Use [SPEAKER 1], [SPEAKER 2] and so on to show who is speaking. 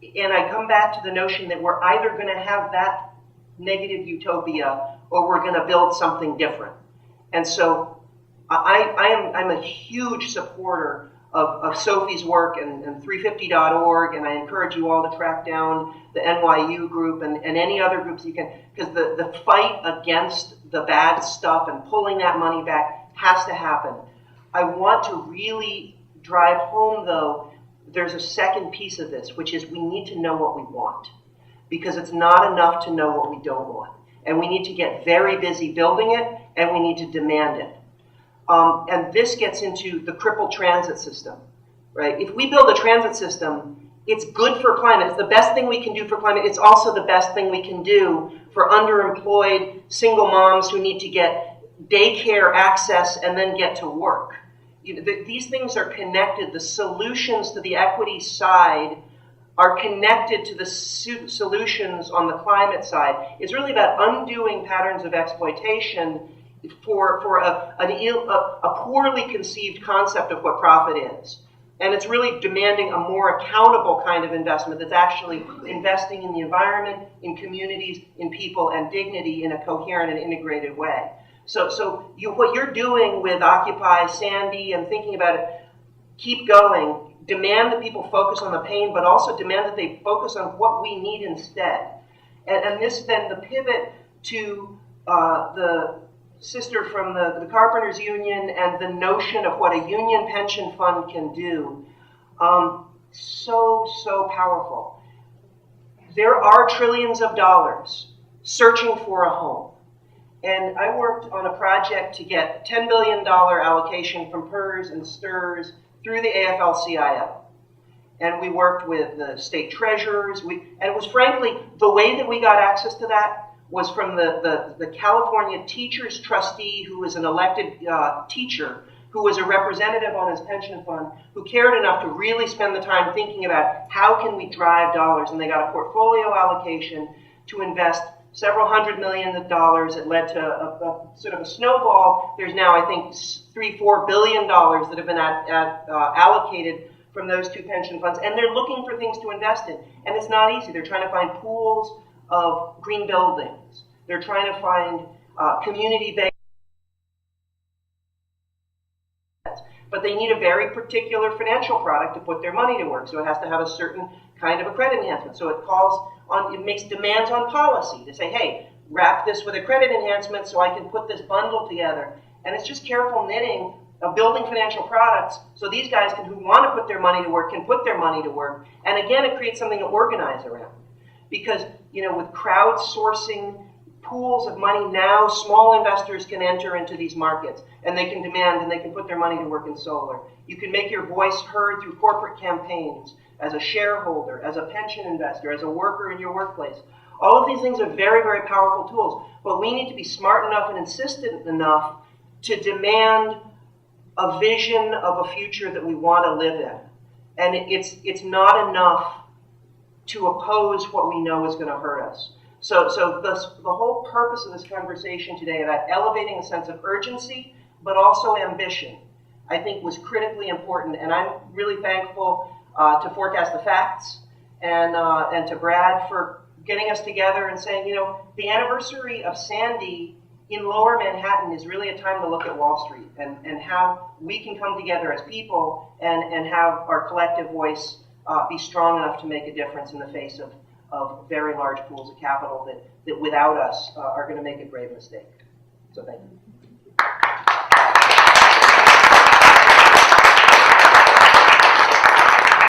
[SPEAKER 1] And I come back to the notion that we're either going to have that negative utopia or we're going to build something different. And so I'm a huge supporter of Sophie's work and 350.org, and I encourage you all to track down the NYU group and any other groups you can, because the fight against the bad stuff and pulling that money back has to happen. I want to really drive home, though, there's a second piece of this, which is we need to know what we want, because it's not enough to know what we don't want. And we need to get very busy building it, and we need to demand it. And this gets into the crippled transit system, right? If we build a transit system, it's good for climate. It's the best thing we can do for climate. It's also the best thing we can do for underemployed single moms who need to get daycare access and then get to work. These things are connected. The solutions to the equity side are connected to the solutions on the climate side. It's really about undoing patterns of exploitation for a poorly conceived concept of what profit is. And it's really demanding a more accountable kind of investment that's actually investing in the environment, in communities, in people, and dignity in a coherent and integrated way. So what you're doing with Occupy, Sandy, and thinking about it, keep going. Demand that people focus on the pain, but also demand that they focus on what we need instead. And this then, the pivot to the sister from the Carpenters Union and the notion of what a union pension fund can do, so powerful. There are trillions of dollars searching for a home. And I worked on a project to get $10 billion allocation from PERS and STRS through the AFL-CIO. And we worked with the state treasurers. And it was frankly, the way that we got access to that was from the California Teachers Trustee, who was an elected teacher, who was a representative on his pension fund, who cared enough to really spend the time thinking about how can we drive dollars. And they got a portfolio allocation to invest several $100 million. It led to a sort of a snowball. There's now, I think, $3-4 billion that have been allocated from those two pension funds. And they're looking for things to invest in. And it's not easy. They're trying to find pools of green buildings. They're trying to find community-based, but they need a very particular financial product to put their money to work. So it has to have a certain kind of a credit enhancement. So it makes demands on policy to say, hey, wrap this with a credit enhancement so I can put this bundle together. And it's just careful knitting of building financial products so these guys who want to put their money to work can put their money to work. And again, it creates something to organize around. Because, with crowdsourcing pools of money now, small investors can enter into these markets and they can demand and they can put their money to work in solar. You can make your voice heard through corporate campaigns, as a shareholder, as a pension investor, as a worker in your workplace. All of these things are very, very powerful tools, but we need to be smart enough and insistent enough to demand a vision of a future that we want to live in. And it's not enough to oppose what we know is going to hurt us. So the whole purpose of this conversation today about elevating a sense of urgency, but also ambition, I think was critically important. And I'm really thankful to Forecast the Facts and to Brad for getting us together and saying, the anniversary of Sandy in Lower Manhattan is really a time to look at Wall Street and how we can come together as people and have our collective voice be strong enough to make a difference in the face of very large pools of capital that without us are going to make a grave mistake. So thank you.